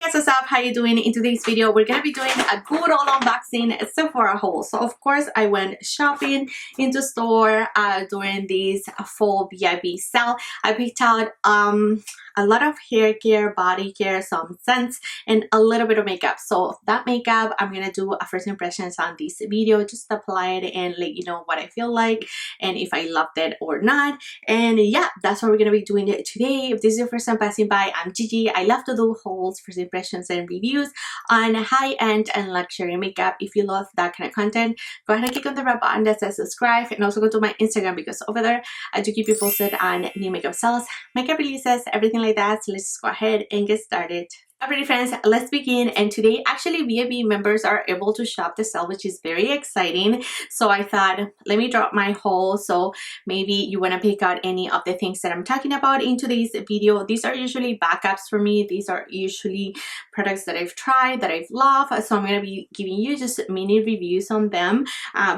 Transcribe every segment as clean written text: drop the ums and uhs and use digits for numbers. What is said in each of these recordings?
Guys, what's up? How you doing? In today's video we're gonna be doing a good old unboxing Sephora haul. So of course I went shopping into store during this fall VIP sale. I picked out a lot of hair care, body care, some scents, and a little bit of makeup. So that makeup I'm gonna do a first impressions on this video, just apply it and let you know what I feel like and if I loved it or not. And yeah, that's what we're gonna be doing today. If this is your first time passing by, I'm Gigi. I love to do hauls, first impressions, and reviews on high-end and luxury makeup. If you love that kind of content, go ahead and click on the red button that says subscribe, and also go to my Instagram because over there I do keep you posted on new makeup sales, makeup releases, everything like that. So let's just go ahead and get started. Alrighty friends, let's begin. And today actually VIP members are able to shop the sale, which is very exciting. So I thought, let me drop my haul, so maybe you want to pick out any of the things that I'm talking about in today's video. These are usually backups for me. These are usually products that I've tried, that I've loved, so I'm going to be giving you just mini reviews on them.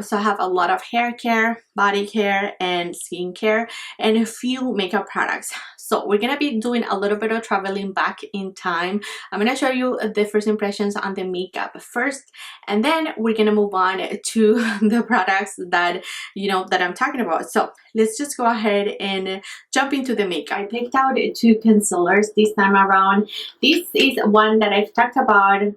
So I have a lot of hair care, body care, and skin care, and a few makeup products. So we're going to be doing a little bit of traveling back in time. I'm going to show you the first impressions on the makeup first, and then we're going to move on to the products that that I'm talking about. So let's just go ahead and jump into the makeup. I picked out two concealers this time around. This is one that I've talked about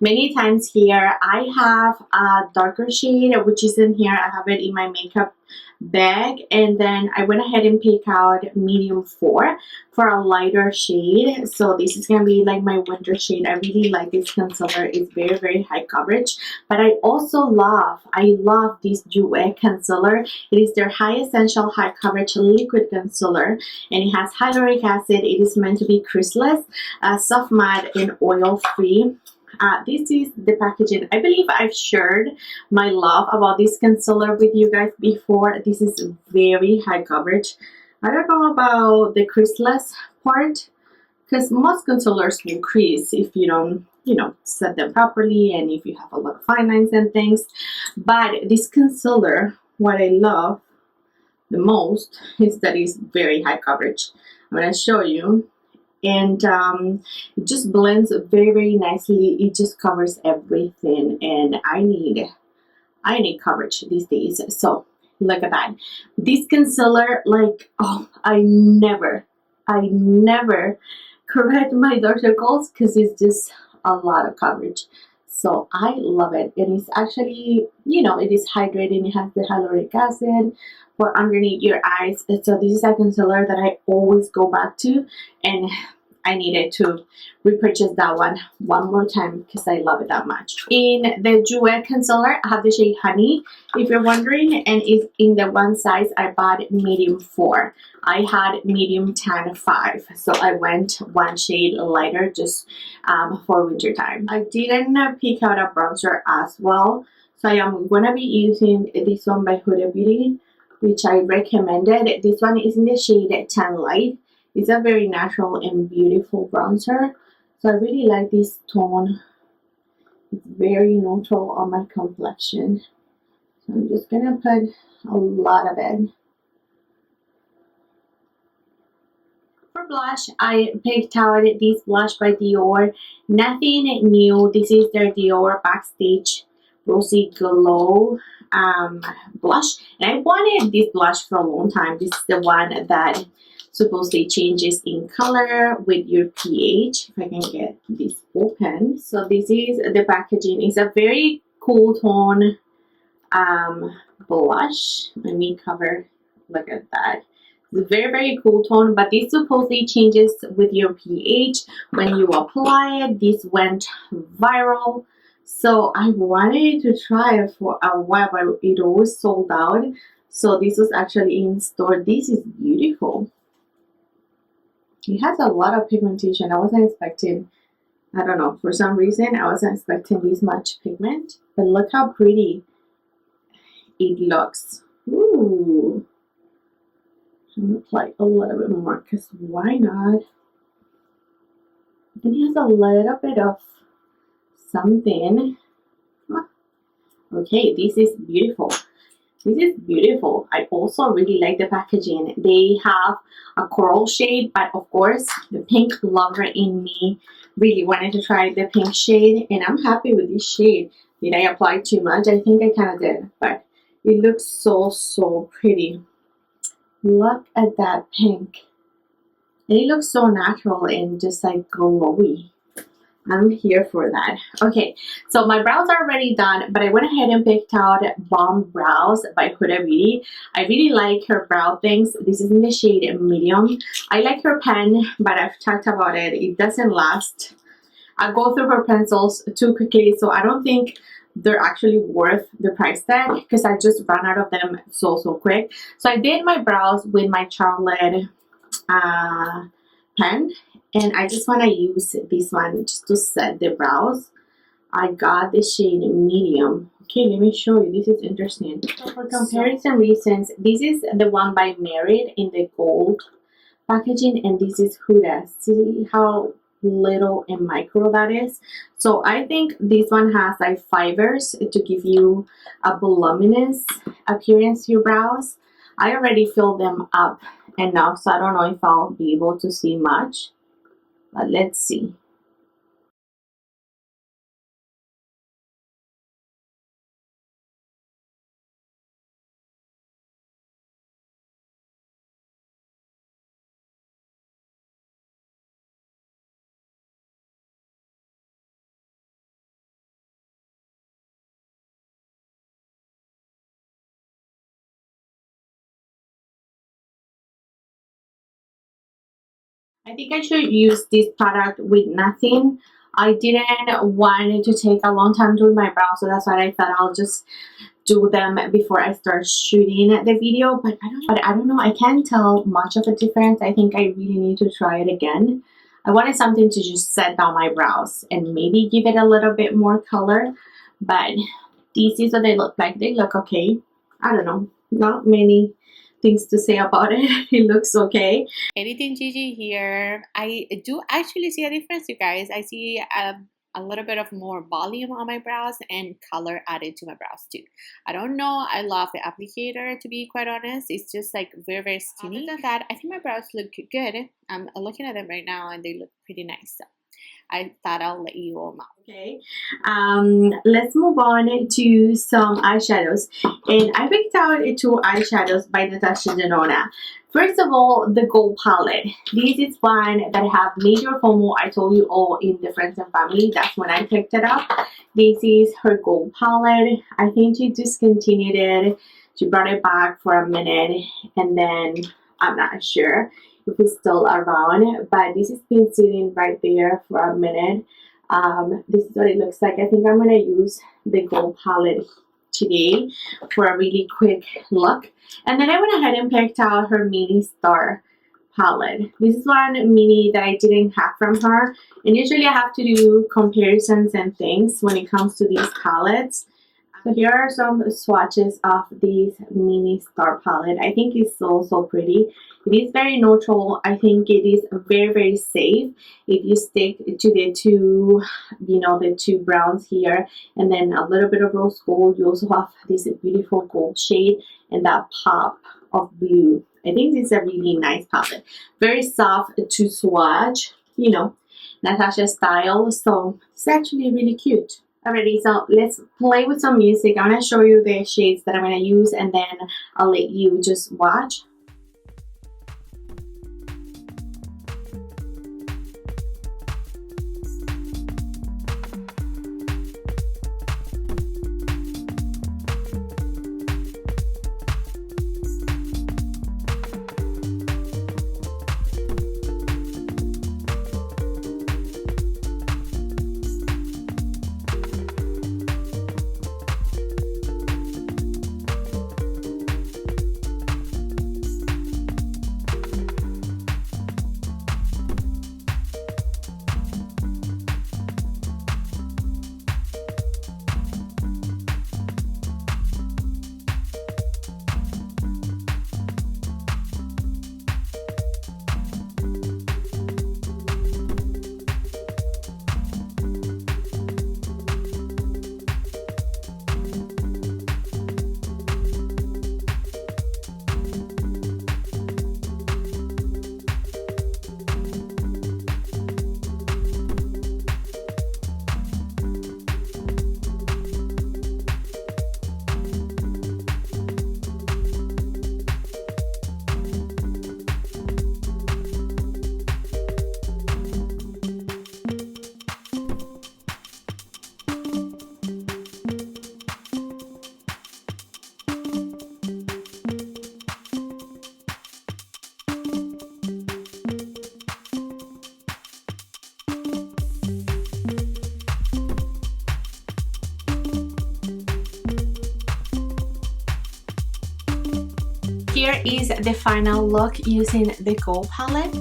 many times here. I have a darker shade, which is in here. I have it in my makeup bag, and then I went ahead and picked out medium 4 for a lighter shade. So this is gonna be like my winter shade. I really like this concealer. It's very high coverage, but I also love this OUAI concealer. It is their high essential high coverage liquid concealer, and it has hyaluronic acid. It is meant to be creaseless, soft matte, and oil free. This is the packaging. I believe I've shared my love about this concealer with you guys before. This is very high coverage. I don't know about the creaseless part, because most concealers will crease if you don't set them properly and if you have a lot of fine lines and things. But this concealer, what I love the most is that it's very high coverage. I'm going to show you. And it just blends very nicely. It just covers everything, and I need coverage these days. So look at that. This concealer, like, oh, I never correct my dark circles because it's just a lot of coverage. So I love it, and it's actually, it is hydrating. It has the hyaluronic acid for underneath your eyes. So this is a concealer that I always go back to, and I needed to repurchase that one more time because I love it that much. In the OUAI concealer, I have the shade Honey, if you're wondering, and it's in the one size. I bought medium 4. I had medium tan 5, so I went one shade lighter just for winter time. I didn't pick out a bronzer as well, so I am gonna be using this one by Huda Beauty, which I recommended. This one is in the shade Tan Light. It's a very natural and beautiful bronzer, so I really like this tone. It's very neutral on my complexion, so I'm just gonna put a lot of it. For blush, I picked out this blush by Dior. Nothing new. This is their Dior Backstage Rosy Glow blush, and I wanted this blush for a long time. This is the one that supposedly changes in color with your pH. If I can get this open. So this is the packaging. It's a very cool tone blush. Let me cover. Look at that. It's a very cool tone, but this supposedly changes with your pH when you apply it. This went viral, so I wanted to try it for a while, but it always sold out. So this was actually in store. This is beautiful. It has a lot of pigmentation. I wasn't expecting, I don't know, for some reason I wasn't expecting this much pigment, but look how pretty it looks. Ooh. I'm gonna apply a little bit more because why not? And it has a little bit of something. Okay, this is beautiful. This is beautiful. I also really like the packaging. They have a coral shade, but of course the pink lover in me really wanted to try the pink shade, and I'm happy with this shade. Did I apply too much? I think I kind of did, but it looks so pretty. Look at that pink. And it looks so natural and just like glowy. I'm here for that. Okay, so my brows are already done, but I went ahead and picked out Bomb Brows by Huda Beauty. I really like her brow things. This is in the shade medium. I like her pen, but I've talked about it. It doesn't last. I go through her pencils too quickly, so I don't think they're actually worth the price tag because I just ran out of them so quick. So I did my brows with my Charlotte pen, and I just want to use this one just to set the brows. I got the shade medium. Okay, let me show you. This is interesting. So for comparison reasons, this is the one by Merit in the gold packaging, and this is Huda. See how little and micro that is? So I think this one has like fibers to give you a voluminous appearance to your brows. I already filled them up enough, so I don't know if I'll be able to see much, but let's see. I think I should use this product with nothing. I didn't want to take a long time doing my brows, so that's why I thought I'll just do them before I start shooting the video. But I don't know. I can't tell much of a difference. I think I really need to try it again. I wanted something to just set down my brows and maybe give it a little bit more color. But this is what they look like. They look okay. I don't know. Not many things to say about it. It looks okay. Anything Gigi here. I do actually see a difference, you guys. I see a little bit of more volume on my brows and color added to my brows too. I don't know. I love the applicator, to be quite honest. It's just like very skinny. Other than that, I think my brows look good. I'm looking at them right now and they look pretty nice. So I thought I'll let you all know. Okay, let's move on to some eyeshadows, and I picked out two eyeshadows by Natasha Denona. First of all, the gold palette. This is one that I have major FOMO. I told you all in the friends and family. That's when I picked it up. This is her gold palette. I think she discontinued it. She brought it back for a minute, and then I'm not sure if it's still around, but this has been sitting right there for a minute. This is what it looks like. I think I'm gonna use the gold palette today for a really quick look. And then I went ahead and picked out her mini star palette. This is one mini that I didn't have from her, and usually I have to do comparisons and things when it comes to these palettes. So here are some swatches of this mini star palette. I think it's so pretty. It is very neutral. I think it is very safe if you stick to the two, the two browns here, and then a little bit of rose gold. You also have this beautiful gold shade and that pop of blue. I think this is a really nice palette. Very soft to swatch, Natasha style. So it's actually really cute. Alrighty, so let's play with some music. I'm going to show you the shades that I'm going to use, and then I'll let you just watch. here is the final look using the gold palette.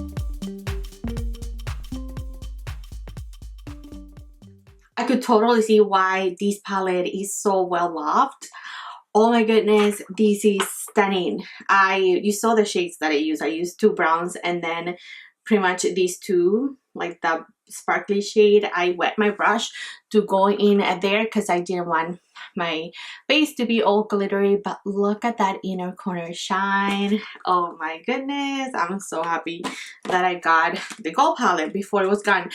I could totally see why this palette is so well loved. Oh my goodness, this is stunning. You saw the shades that I used. I used 2 browns and then pretty much these 2, like the sparkly shade. I wet my brush to go in there because I didn't want my base to be all glittery, but look at that inner corner shine. Oh my goodness, I'm so happy that I got the gold palette before it was gone.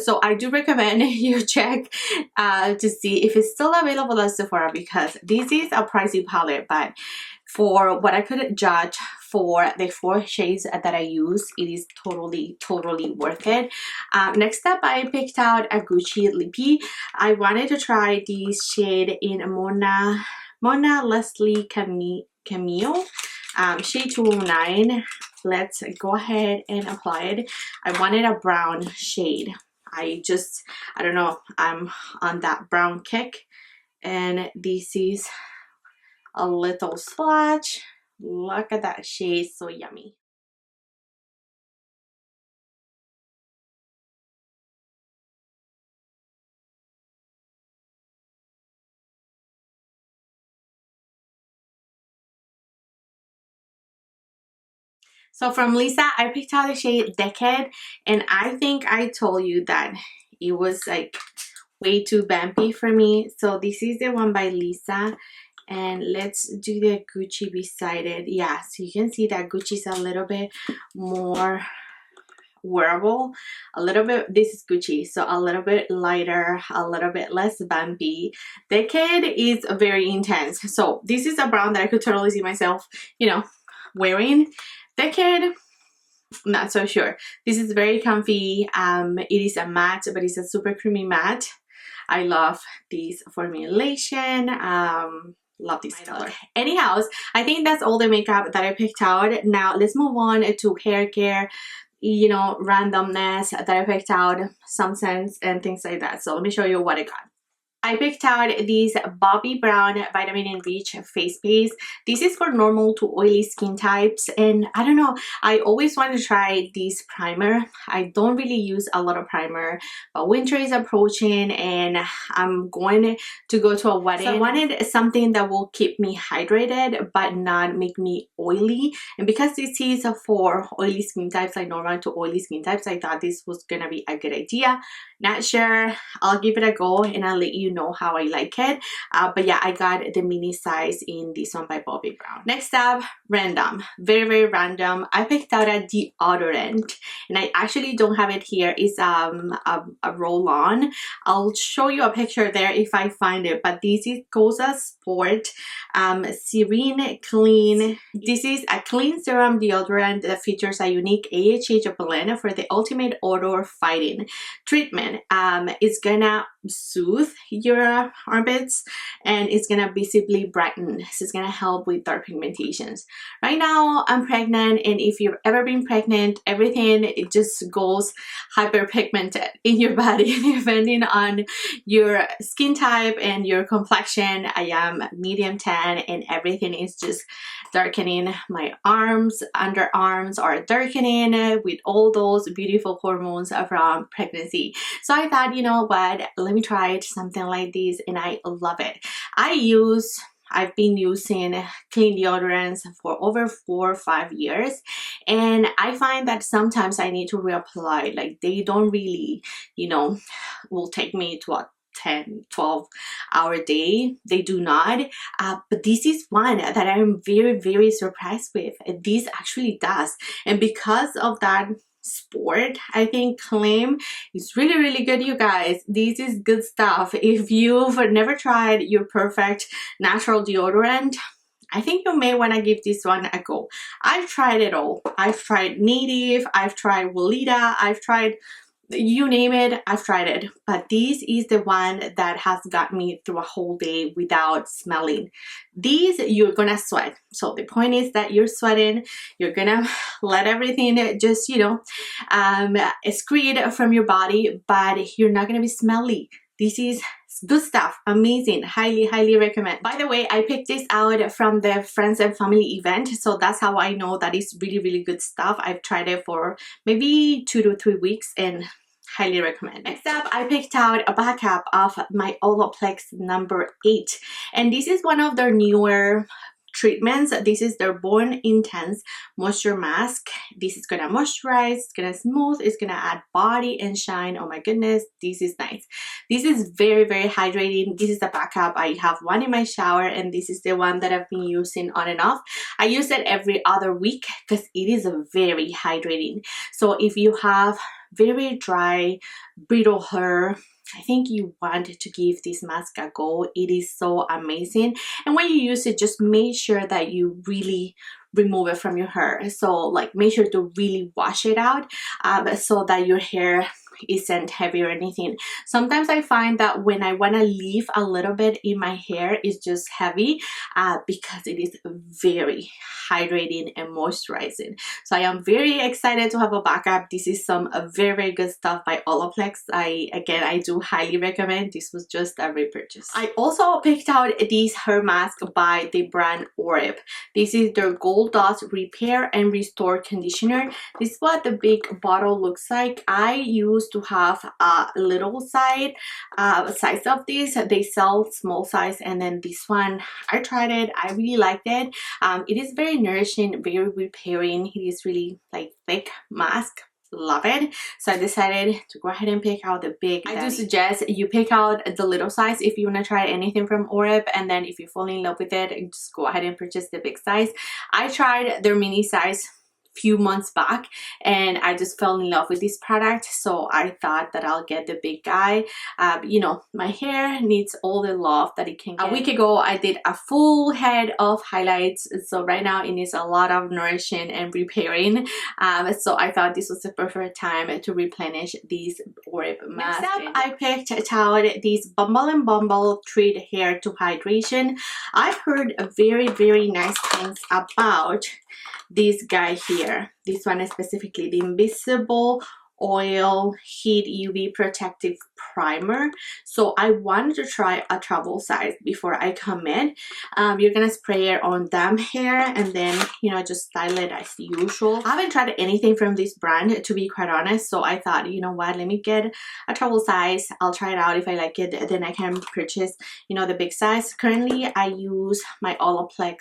So I do recommend you check to see if it's still available at Sephora, because this is a pricey palette, but for what I could judge for the 4 shades that I use, it is totally worth it. Next up, I picked out a Gucci lippy. I wanted to try this shade in Mona Leslie Camille, shade 209. Let's go ahead and apply it. I wanted a brown shade. I don't know, I'm on that brown kick, and this is a little splash. Look at that shade, so yummy. So from Lisa, I picked out the shade Decade, and I think I told you that it was like way too bumpy for me. So this is the one by Lisa, and let's do the Gucci beside it. Yeah, so you can see that Gucci's a little bit more wearable, a little bit. This is Gucci, so a little bit lighter, a little bit less bumpy. Decade is very intense, so this is a brown that I could totally see myself, you know, wearing. Decade, not so sure. This is very comfy. It is a matte, but it's a super creamy matte. I love this formulation. Love this color. Anyhow, I think that's all the makeup that I picked out. Now let's move on to hair care, you know, randomness that I picked out, some scents and things like that. So let me show you what I got. I picked out this Bobbi Brown Vitamin Enrich face base. This is for normal to oily skin types, and I don't know, I always want to try this primer. I don't really use a lot of primer, but winter is approaching and I'm going to go to a wedding. So I wanted something that will keep me hydrated but not make me oily, and because this is for oily skin types, like normal to oily skin types, I thought this was gonna be a good idea. Not sure, I'll give it a go and I'll let you know how I like it. But yeah, I got the mini size in this one by Bobbi Brown. Next up, random, very random. I picked out a deodorant, and I actually don't have it here. It's a roll-on. I'll show you a picture there if I find it, but this is Cosa Sport Serene Clean. This is a clean serum deodorant that features a unique AHA blend for the ultimate odor fighting treatment. It's gonna soothe your armpits and it's gonna visibly brighten. So it's gonna help with dark pigmentations. Right now I'm pregnant, and if you've ever been pregnant, everything, it just goes hyperpigmented in your body depending on your skin type and your complexion. I am medium tan and everything is just darkening. My arms, underarms are darkening with all those beautiful hormones from pregnancy. So I thought, you know what, let me try something like this, and I love it. I've been using clean deodorants for over 4 or 5 years, and I find that sometimes I need to reapply. Like, they don't really, you know, will take me to a 10-12 hour day. They do not, but this is one that I'm very surprised with. This actually does, and because of that Sport, I think claim is really good, you guys. This is good stuff. If you've never tried your perfect natural deodorant, I think you may want to give this one a go. I've tried it all. I've tried Native, I've tried Weleda, I've tried, you name it, I've tried it, but this is the one that has got me through a whole day without smelling. These, you're gonna sweat, so the point is that you're sweating, you're gonna let everything just, you know, excrete from your body, but you're not gonna be smelly. This is good stuff, amazing, highly recommend. By the way, I picked this out from the friends and family event, so that's how I know that it's really good stuff. I've tried it for maybe 2 to 3 weeks and highly recommend. Next up, I picked out a backup of my Ovoplex number 8, and this is one of their newer treatments. This is their Born Intense Moisture Mask. This is gonna moisturize, it's gonna smooth, it's gonna add body and shine. Oh my goodness, this is nice. This is very hydrating. This is the backup. I have one in my shower, and this is the one that I've been using on and off. I use it every other week because it is very hydrating. So if you have very dry, brittle hair, I think you want to give this mask a go. It is so amazing. And when you use it, just make sure that you really remove it from your hair. So like make sure to really wash it out so that your hair isn't heavy or anything. Sometimes I find that when I want to leave a little bit in my hair, it's just heavy because it is very hydrating and moisturizing. So I am very excited to have a backup. This is some very good stuff by Ovoplex. I do highly recommend. This was just a repurchase. I also picked out this hair mask by the brand Oribe. This is their Gold Dust Repair and Restore Conditioner. This is what the big bottle looks like. I used to have a little size of this. They sell small size, and then this one, I tried it. I really liked it. It is very nourishing, very repairing. It is really like thick mask. Love it. So I decided to go ahead and pick out the big. I do suggest you pick out the little size if you want to try anything from Oribe, and then if you fall in love with it, just go ahead and purchase the big size. I tried their mini size few months back, and I just fell in love with this product, so I thought that I'll get the big guy. You know, my hair needs all the love that it can get. A week ago I did a full head of highlights, so right now it needs a lot of nourishing and repairing, so I thought this was the perfect time to replenish these Oribe mask. Next up, I picked out this Bumble Treat Hair to Hydration. I've heard very nice things about this guy here. This one is specifically the Invisible Oil Heat UV Protective Primer. So I wanted to try a travel size before I commit. You're gonna spray it on damp hair and then, you know, just style it as usual. I haven't tried anything from this brand, to be quite honest, so I thought, you know what, let me get a travel size. I'll try it out. If I like it, then I can purchase, you know, the big size. Currently I use my Ovoplex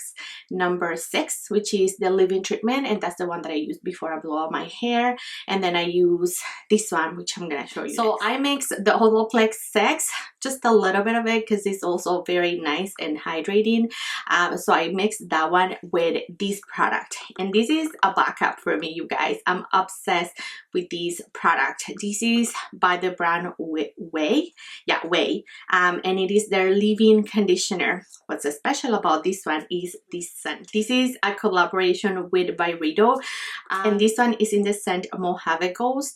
number 6, which is the leave-in treatment, and that's the one that I use before I blow out my hair. And then I use this one, which I'm gonna show you. So I mix the Ovoplex 6, just a little bit of it because it's also very nice and hydrating. So I mixed that one with this product, and this is a backup for me, you guys. I'm obsessed with this product. This is by the brand OUAI. Yeah, OUAI. And it is their leave-in conditioner. What's special about this one is this scent. This is a collaboration with Byredo, and this one is in the scent Mojave Ghost.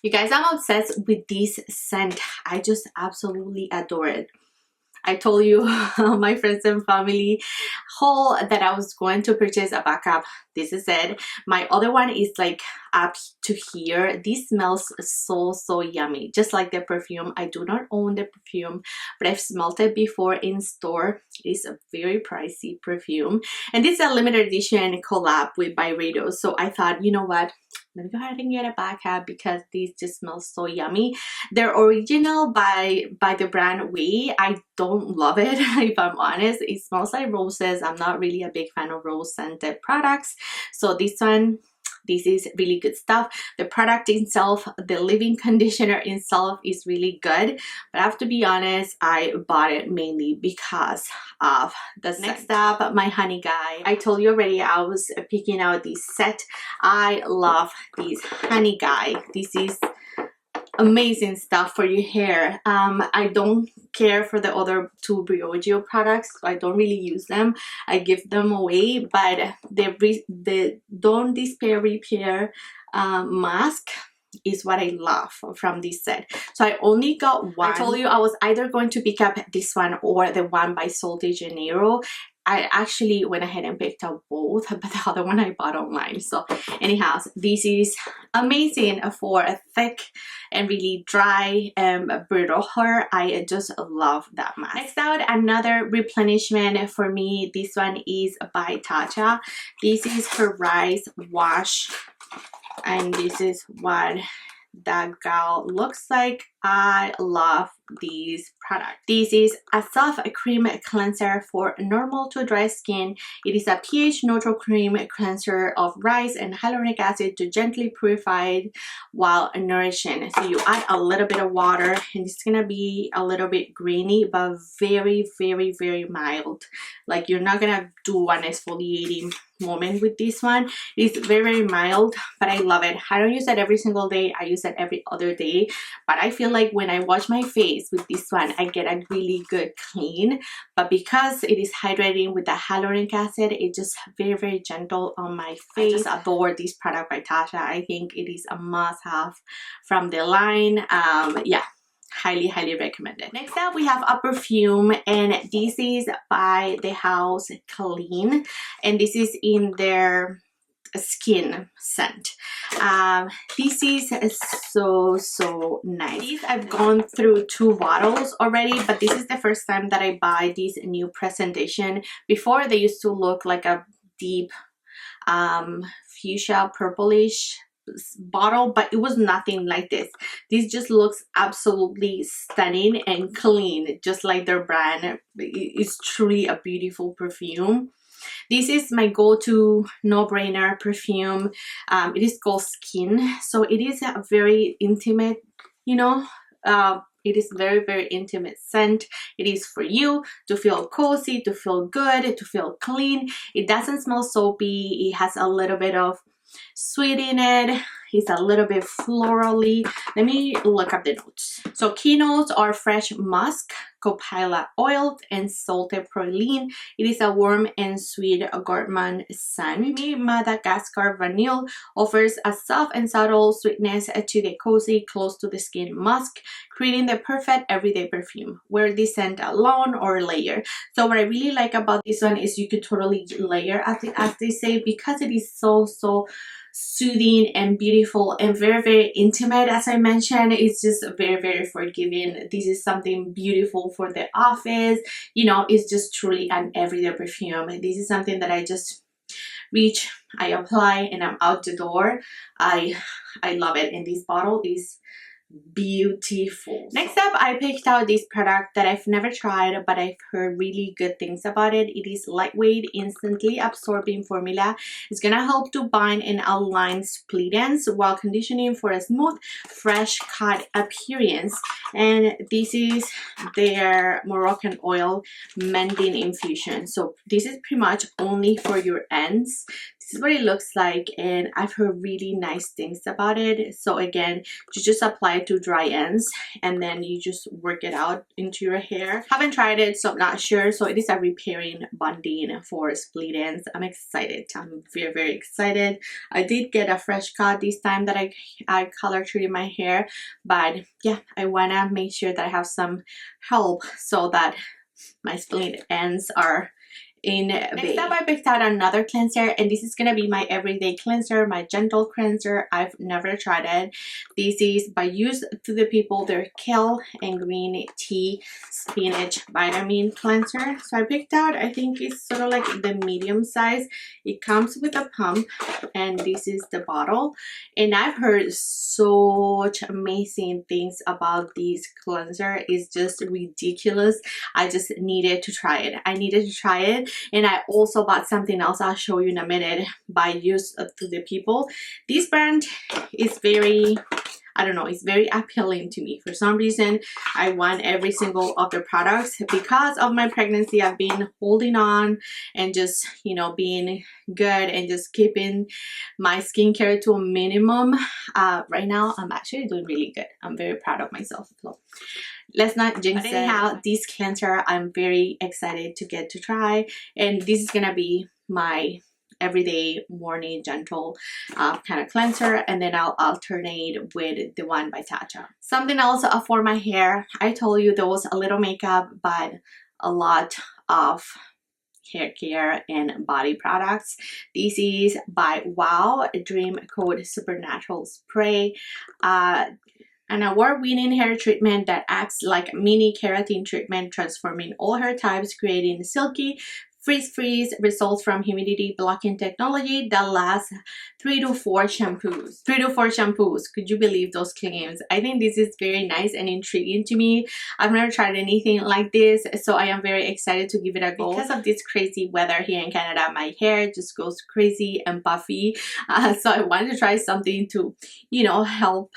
You guys, I'm obsessed with this scent. I just absolutely adore it. I told you, my friends and family haul, that I was going to purchase a backup. This is it. My other one is like up to here. This smells so yummy, just like the perfume. I do not own the perfume, but I've smelled it before in store. It is a very pricey perfume, and this is a limited edition collab with Byredo. So I thought, you know what, let me go ahead and get a backup because these just smells so yummy. They're original by the brand OUAI. I don't love it, if I'm honest. It smells like roses. I'm not really a big fan of rose scented products. So this one, this is really good stuff. The product itself, the leave-in conditioner itself, is really good, but I have to be honest, I bought it mainly because of the scent. Next up, my honey guy. I told you already I was picking out this set. I love this honey guy. This is amazing stuff for your hair. I don't care for the other two Briojo products, so I don't really use them. I give them away, but the Don't Despair Repair mask is what I love from this set. So I only got one. I told you I was either going to pick up this one or the one by Sol de Janeiro. I actually went ahead and picked up both, but the other one I bought online. So anyhow, this is amazing for a thick and really dry brittle hair. I just love that mask. Next out, another replenishment for me. This one is by Tata. This is her rice wash, and this is what that gal looks like. I love these products. This is a soft cream cleanser for normal to dry skin. It is a pH neutral cream cleanser of rice and hyaluronic acid to gently purify it while nourishing. So you add a little bit of water, and it's gonna be a little bit grainy, but very, very, very mild. Like, you're not gonna do an exfoliating moment with this one. It's very, very mild, but I love it. I don't use it every single day. I use it every other day, but I feel like when I wash my face with this one, I get a really good clean. But because it is hydrating with the hyaluronic acid, it's just very, very gentle on my face. I just adore this product by Tata. I think it is a must-have from the line. Yeah, highly, highly recommended. Next up, we have a perfume, and this is by the house Clean, and this is in their skin scent. This is so nice. I've gone through 2 bottles already, but this is the first time that I buy this new presentation. Before, they used to look like a deep fuchsia purplish bottle, but it was nothing like this. This just looks absolutely stunning and clean, just like their brand. It's truly a beautiful perfume. This is my go-to no-brainer perfume. It is called Skin, so it is a very intimate, you know, it is very, very intimate scent. It is for you to feel cozy, to feel good, to feel clean. It doesn't smell soapy. It has a little bit of sweet in it. It's a little bit florally. Let me look up the notes. So key notes are fresh musk, copaiba oil, and salted praline. It is a warm and sweet gourmand scent. Madagascar vanille offers a soft and subtle sweetness to the cozy, close to the skin musk, creating the perfect everyday perfume. Wear this scent alone or layer. So what I really like about this one is you could totally layer, as they say, because it is so soothing and beautiful and very, very intimate. As I mentioned, it's just very, very forgiving. This is something beautiful for the office. You know, it's just truly an everyday perfume. This is something that I just reach, I apply, and I'm out the door. I love it, and this bottle is beautiful. Next up, I picked out this product that I've never tried, but I've heard really good things about it. It is lightweight, instantly absorbing formula. It's gonna help to bind and align split ends while conditioning for a smooth, fresh cut appearance. And this is their Moccanoil mending infusion. So this is pretty much only for your ends. This is what it looks like, and I've heard really nice things about it. So again, you just apply it to dry ends, and then you just work it out into your hair. Haven't tried it, so I'm not sure. So it is a repairing bonding for split ends. I'm excited. I'm very, very excited. I did get a fresh cut this time that I color treated my hair, but yeah, I wanna make sure that I have some help so that my split ends are in Next up, I picked out another cleanser, and this is gonna be my everyday cleanser, my gentle cleanser. I've never tried it. This is by Use to the People, their kale and green tea spinach vitamin cleanser. So I picked out, I think it's sort of like the medium size. It comes with a pump, and this is the bottle. And I've heard such amazing things about this cleanser. It's just ridiculous. I just needed to try it. I needed to try it. And I also bought something else I'll show you in a minute by Use to the People. This brand is very, I don't know, it's very appealing to me. For some reason, I want every single of their products. Because of my pregnancy, I've been holding on and just, you know, being good and just keeping my skincare to a minimum. Right now, I'm actually doing really good. I'm very proud of myself. So let's not jinx it. Anyhow, this cleanser, I'm very excited to get to try. And this is gonna be my everyday morning gentle kind of cleanser, and then I'll alternate with the one by Tata. Something else for my hair. I told you there was a little makeup, but a lot of hair care and body products. This is by OUAI Dream Code Supernatural Spray. An award-winning hair treatment that acts like mini keratin treatment, transforming all hair types, creating silky freeze results from humidity blocking technology that lasts 3 to 4 shampoos. 3 to 4 shampoos. Could you believe those claims? I think this is very nice and intriguing to me. I've never tried anything like this, so I am very excited to give it a go. Because of this crazy weather here in Canada, my hair just goes crazy and puffy. So I wanted to try something to, you know, help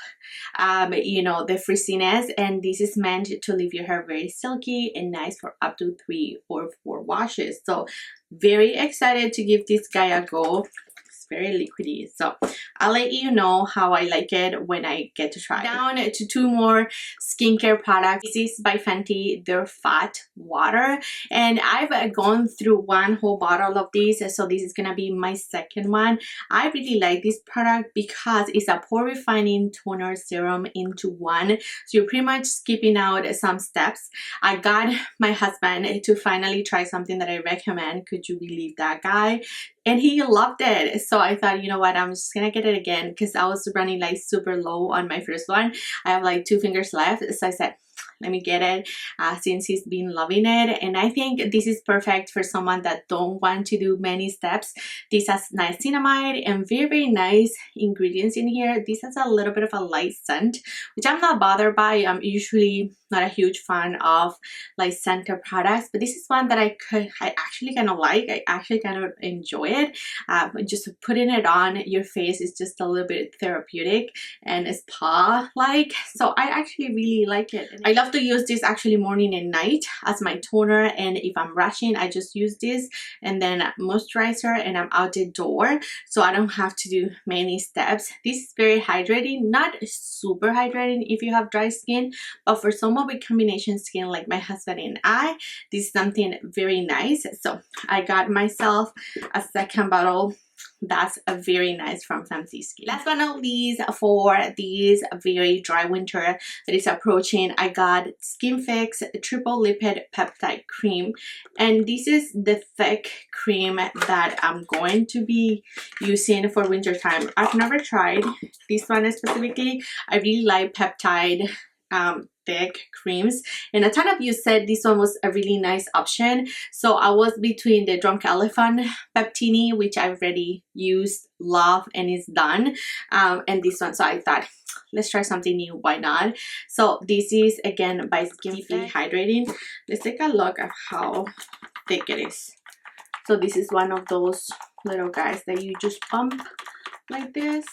you know, the frizziness, and this is meant to leave your hair very silky and nice for up to 3 or 4 washes. So very excited to give this guy a go. It's very liquidy, so I'll let you know how I like it when I get to try it. Down to 2 more skincare products. This is by Fenty, their fat water, and I've gone through 1 whole bottle of this, so this is gonna be my second one. I really like this product because it's a pore refining toner serum into one, so you're pretty much skipping out some steps. I got my husband to finally try something that I recommend. Could you believe that guy? And he loved it. So I thought, you know what, I'm just gonna get it again because I was running like super low on my first one. I have like 2 fingers left, so I said, let me get it since he's been loving it. And I think this is perfect for someone that don't want to do many steps. This has niacinamide and very nice ingredients in here. This has a little bit of a light scent, which I'm not bothered by. I'm usually not a huge fan of like scented products, but this is one that I actually kind of like. I actually kind of enjoy it. Just putting it on your face is just a little bit therapeutic and spa like, so I actually really like it. I love to use this actually morning and night as my toner, and if I'm rushing I just use this and then moisturizer and I'm out the door, so I don't have to do many steps. This is very hydrating, not super hydrating if you have dry skin, but for someone with combination skin like my husband and I, this is something very nice. So I got myself a second bottle. That's a very nice from Fancy Skin. Last but not least, for this very dry winter that is approaching, I got Skin Fix Triple Lipid Peptide Cream, and this is the thick cream that I'm going to be using for winter time. I've never tried this one specifically. I really like peptide thick creams, and a ton of you said this one was a really nice option, so I was between the Drunk Elephant Peptini, which I've already used, love, and is done, and this one, so I thought let's try something new, why not? So this is again by Skin Fix Hydrating. Let's take a look at how thick it is. So this is one of those little guys that you just pump like this.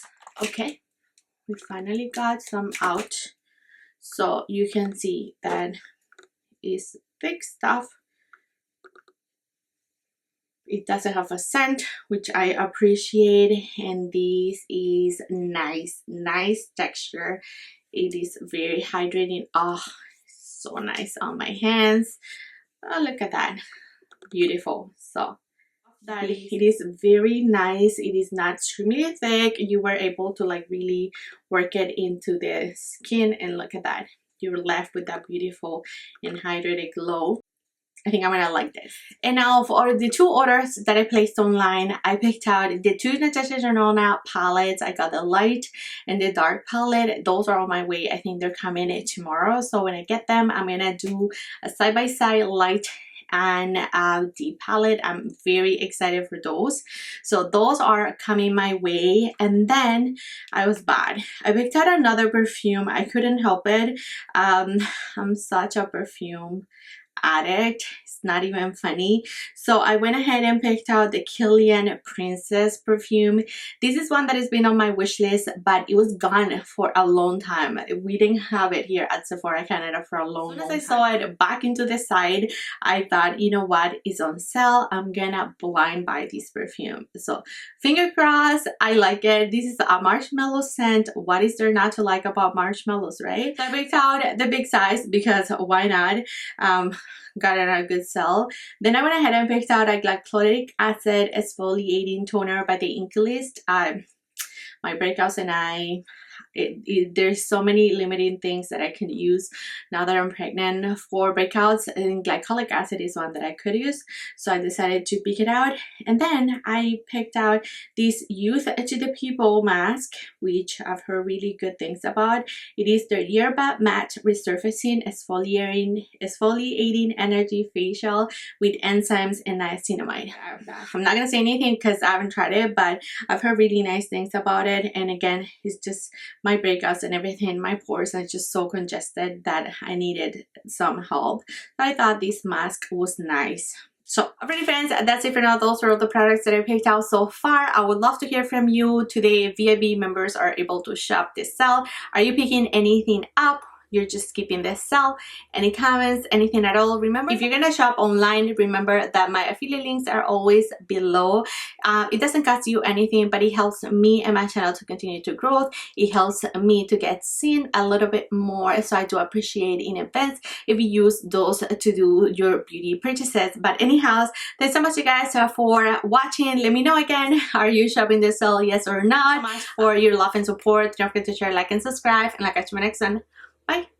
Okay, we finally got some out. So you can see that is thick stuff. It doesn't have a scent, which I appreciate, and this is nice texture. It is very hydrating. Oh, so nice on my hands. Oh, look at that, beautiful. So that it is very nice. It is not extremely thick. You were able to like really work it into the skin, and look at that, you're left with that beautiful and hydrated glow. I think I'm gonna like this. And now for the 2 orders that I placed online, I picked out the 2 Natasha Denona palettes. I got the light and the dark palette. Those are on my way. I think they're coming in tomorrow, so when I get them, I'm gonna do a side-by-side light and the palette. I'm very excited for those, so those are coming my way. And then I was bad. I picked out another perfume. I couldn't help it. I'm such a perfume addict. It's not even funny. So I went ahead and picked out the Kilian Princess perfume. This is one that has been on my wish list, but it was gone for a long time. We didn't have it here at Sephora Canada for a long time. As I saw it back into the side, I thought, you know what, it's on sale. I'm gonna blind buy this perfume. So finger crossed, I like it. This is a marshmallow scent. What is there not to like about marshmallows, right? So I picked out the big size because why not? Got it at a good sale. Then I went ahead and picked out a glycolic acid exfoliating toner by the Ink List. My breakouts and I there's so many limiting things that I could use now that I'm pregnant. For breakouts, I think glycolic acid is one that I could use, so I decided to pick it out. And then I picked out this Youth to the People mask, which I've heard really good things about. It is their Yerba Matte Resurfacing Exfoliating Energy Facial with enzymes and niacinamide. I'm not gonna say anything because I haven't tried it, but I've heard really nice things about it. And again, it's just my breakouts and everything. My pores are just so congested that I needed some help. So I thought this mask was nice. So alrighty friends, that's it for now. Those are all the products that I picked out so far. I would love to hear from you. Today VIB members are able to shop this sale. Are you picking anything up? You're just skipping this sale? Any comments, anything at all? Remember, if you're gonna shop online, remember that my affiliate links are always below. It doesn't cost you anything, but it helps me and my channel to continue to grow. It helps me to get seen a little bit more, so I do appreciate in advance if you use those to do your beauty purchases. But anyhow, thanks so much you guys for watching. Let me know again, are you shopping this sale, yes or not? For your love and support, don't forget to share, like, and subscribe, and I'll catch you in my next one. Bye.